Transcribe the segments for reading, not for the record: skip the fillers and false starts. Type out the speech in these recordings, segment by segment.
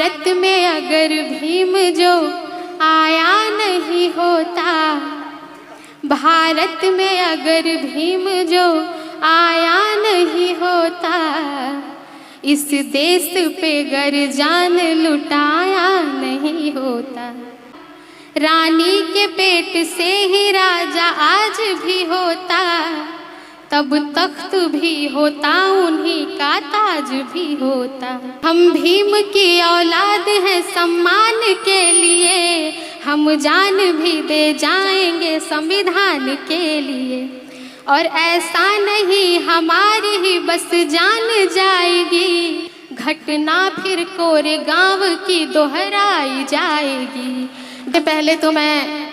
भारत में अगर भीम जो आया नहीं होता, भारत में अगर भीम जो आया नहीं होता, इस देश पे गर जान लुटाया नहीं होता। रानी के पेट से ही राजा आज भी होता, तब तख्त भी होता, उन्हीं का ताज भी होता। हम भीम की औलाद हैं, सम्मान के लिए हम जान भी दे जाएंगे संविधान के लिए। और ऐसा नहीं हमारी ही बस जान जाएगी, घटना फिर कोरेगांव की दोहराई जाएगी। पहले तो मैं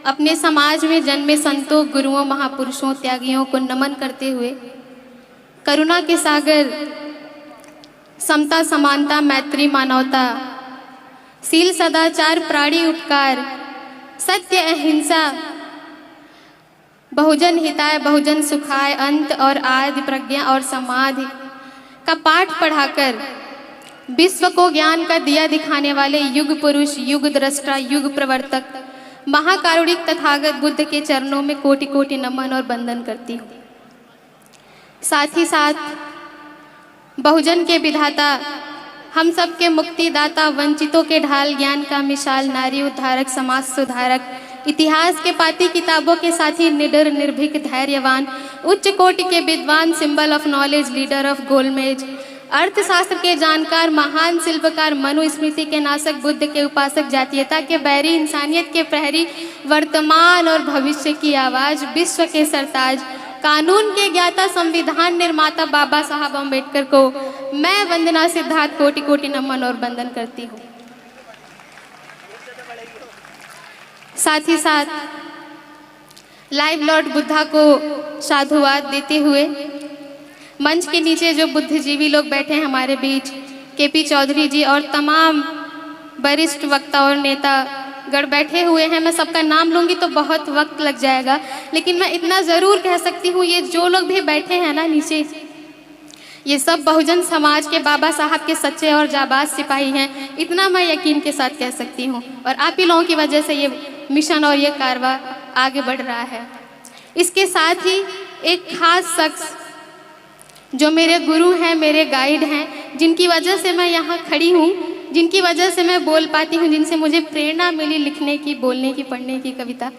अपने समाज में जन्मे संतों, गुरुओं, महापुरुषों, त्यागियों को नमन करते हुए करुणा के सागर, समता, समानता, मैत्री, मानवता, सील, सदाचार, प्राणी उपकार, सत्य, अहिंसा, बहुजन हिताय, बहुजन सुखाय, अंत और आदि, प्रज्ञा और समाधि का पाठ पढ़ाकर विश्व को ज्ञान का दिया दिखाने वाले युग पुरुष, युग द्रष्टा, युग प्रवर्तक, महाकारुणिक तथागत बुद्ध के चरणों में कोटि कोटि नमन और वंदन करती हूँ। साथ ही साथ बहुजन के विधाता, हम सब के मुक्तिदाता, वंचितों के ढाल, ज्ञान का मिसाल, नारी उद्धारक, समाज सुधारक, इतिहास के पाती किताबों के साथी, निडर, निर्भीक, धैर्यवान, उच्च कोटि के विद्वान, symbol of knowledge, leader of गोलमेज, अर्थशास्त्र के जानकार, महान शिल्पकार, मनुस्मृति के नाशक, बुद्ध के उपासक, जातीयता के बैरी, इंसानियत के प्रहरी, वर्तमान और भविष्य की आवाज, विश्व के सरताज, कानून के ज्ञाता, संविधान निर्माता बाबा साहब अम्बेडकर को मैं वंदना सिद्धार्थ कोटि कोटि नमन और वंदन करती हूँ। साथ ही साथ लाइव लॉर्ड बुद्धा को साधुवाद देते हुए मंच के नीचे जो बुद्धिजीवी लोग बैठे हैं हमारे बीच, केपी चौधरी जी और तमाम वरिष्ठ वक्ता और नेता गण बैठे हुए हैं। मैं सबका नाम लूँगी तो बहुत वक्त लग जाएगा, लेकिन मैं इतना ज़रूर कह सकती हूँ, ये जो लोग भी बैठे हैं ना नीचे, ये सब बहुजन समाज के बाबा साहब के सच्चे और जाबाज सिपाही हैं। इतना मैं यकीन के साथ कह सकती हूँ, और आप ही लोगों की वजह से ये मिशन और ये कारवां आगे बढ़ रहा है। इसके साथ ही एक खास शख्स जो मेरे गुरु हैं, मेरे गाइड हैं, जिनकी वजह से मैं यहाँ खड़ी हूँ, जिनकी वजह से मैं बोल पाती हूँ, जिनसे मुझे प्रेरणा मिली लिखने की, बोलने की, पढ़ने की, कविता,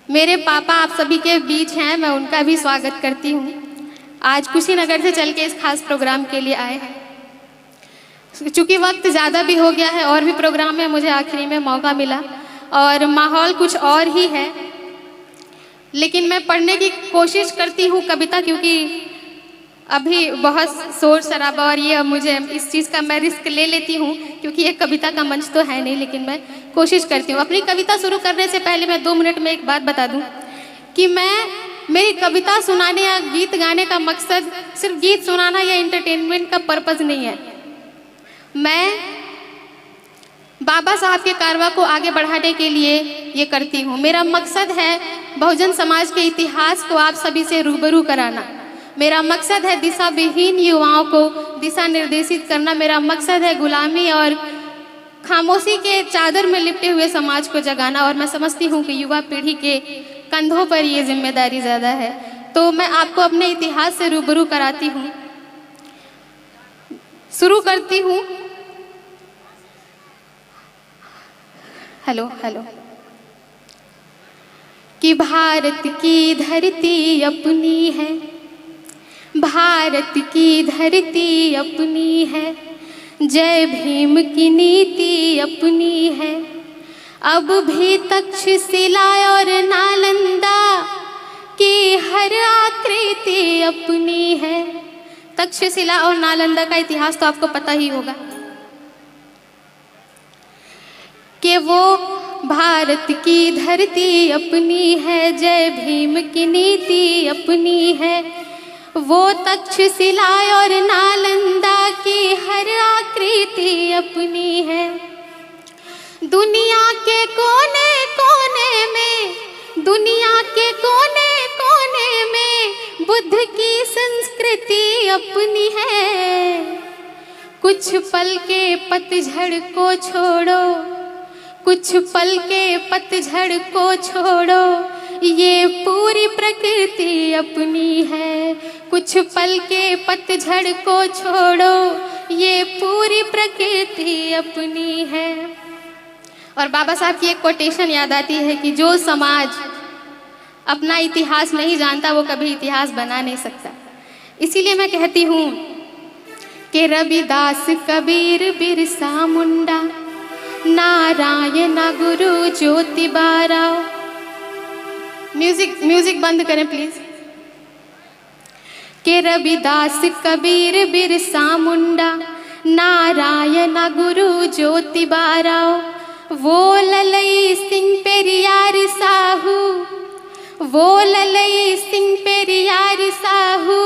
मेरे पापा आप सभी के बीच हैं। मैं उनका भी स्वागत करती हूँ। आज कुशीनगर से चल के इस खास प्रोग्राम के लिए आए हैं। चूँकि वक्त ज़्यादा भी हो गया है और भी प्रोग्राम में मुझे आखिरी में मौका मिला और माहौल कुछ और ही है, लेकिन मैं पढ़ने की कोशिश करती हूँ कविता, क्योंकि अभी बहुत शोर शराबा और ये मुझे इस चीज़ का मैं रिस्क ले लेती हूँ, क्योंकि ये कविता का मंच तो है नहीं, लेकिन मैं कोशिश करती हूँ। अपनी कविता शुरू करने से पहले मैं 2 मिनट में एक बात बता दूँ कि मेरी कविता सुनाने या गीत गाने का मकसद सिर्फ गीत सुनाना या एंटरटेनमेंट का पर्पज़ नहीं है। मैं बाबा साहब के कारवां को आगे बढ़ाने के लिए ये करती हूँ। मेरा मकसद है बहुजन समाज के इतिहास को आप सभी से रूबरू कराना। मेरा मकसद है दिशा विहीन युवाओं को दिशा निर्देशित करना। मेरा मकसद है गुलामी और खामोशी के चादर में लिपटे हुए समाज को जगाना। और मैं समझती हूँ कि युवा पीढ़ी के कंधों पर ये जिम्मेदारी ज़्यादा है, तो मैं आपको अपने इतिहास से रूबरू कराती हूँ। शुरू करती हूँ। हेलो कि भारत की धरती अपनी है, भारत की धरती अपनी है, जय भीम की नीति अपनी है। अब भी तक्षशिला और नालंदा की हर आकृति अपनी है। तक्षशिला और नालंदा का इतिहास तो आपको पता ही होगा कि वो भारत की धरती अपनी है, जय भीम की नीति अपनी है। वो तक्षशिला और नालंदा की हर आकृति अपनी है। दुनिया के कोने कोने में, दुनिया के कोने कोने में बुद्ध की संस्कृति अपनी है। कुछ पल के पतझड़ को छोड़ो, कुछ पल के पतझड़ को छोड़ो, ये पूरी प्रकृति अपनी है। कुछ पल के पतझड़ को छोड़ो, ये पूरी प्रकृति अपनी है। और बाबा साहब की एक कोटेशन याद आती है कि जो समाज अपना इतिहास नहीं जानता वो कभी इतिहास बना नहीं सकता। इसीलिए मैं कहती हूँ कि रविदास, कबीर, बिरसा मुंडा, नारायण गुरु ज्योतिबा राव। म्यूजिक बंद करें प्लीज। के रविदास, कबीर, बिरसा मुंडा, नारायण गुरु ज्योतिबा राव, वो ललई सिंह पेरियार साहू, वो ललई सिंह पेरियार साहू,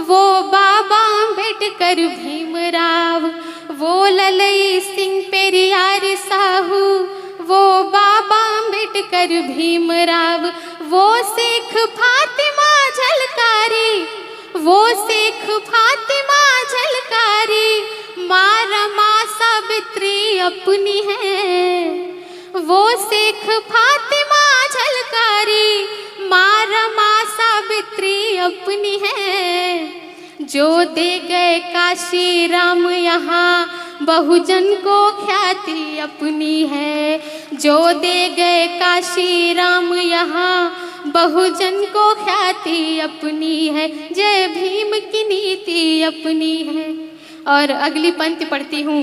वो बाबा अम्बेडकर भीमराव, वो ललई सिंह पेरियार साहू, वो बाबा अम्बेडकर भीमराव, वो शेख फातिमा झलकारी, वो शेख फातिमा झलकारी, माँ रमा सावित्री अपनी है। वो शेख फातिमा झलकारी, माँ रमा सावित्री अपनी है। जो दे गए काशी राम यहाँ, बहुजन को ख्याति अपनी है। जो दे गए काशी राम यहाँ, बहुजन को ख्याति अपनी है। जय भीम की नीति अपनी है। और अगली पंक्ति पढ़ती हूँ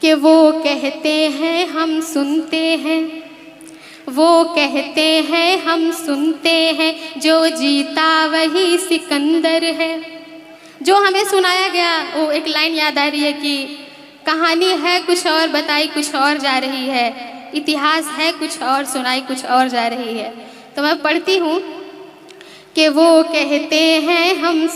कि वो कहते हैं हम सुनते हैं, वो कहते हैं हम सुनते हैं, जो जीता वही सिकंदर है। जो हमें सुनाया गया वो एक लाइन याद आ रही है कि कहानी है कुछ और, बताई कुछ और जा रही है, इतिहास है कुछ और, सुनाई कुछ और जा रही है। तो मैं पढ़ती हूँ कि वो कहते हैं हम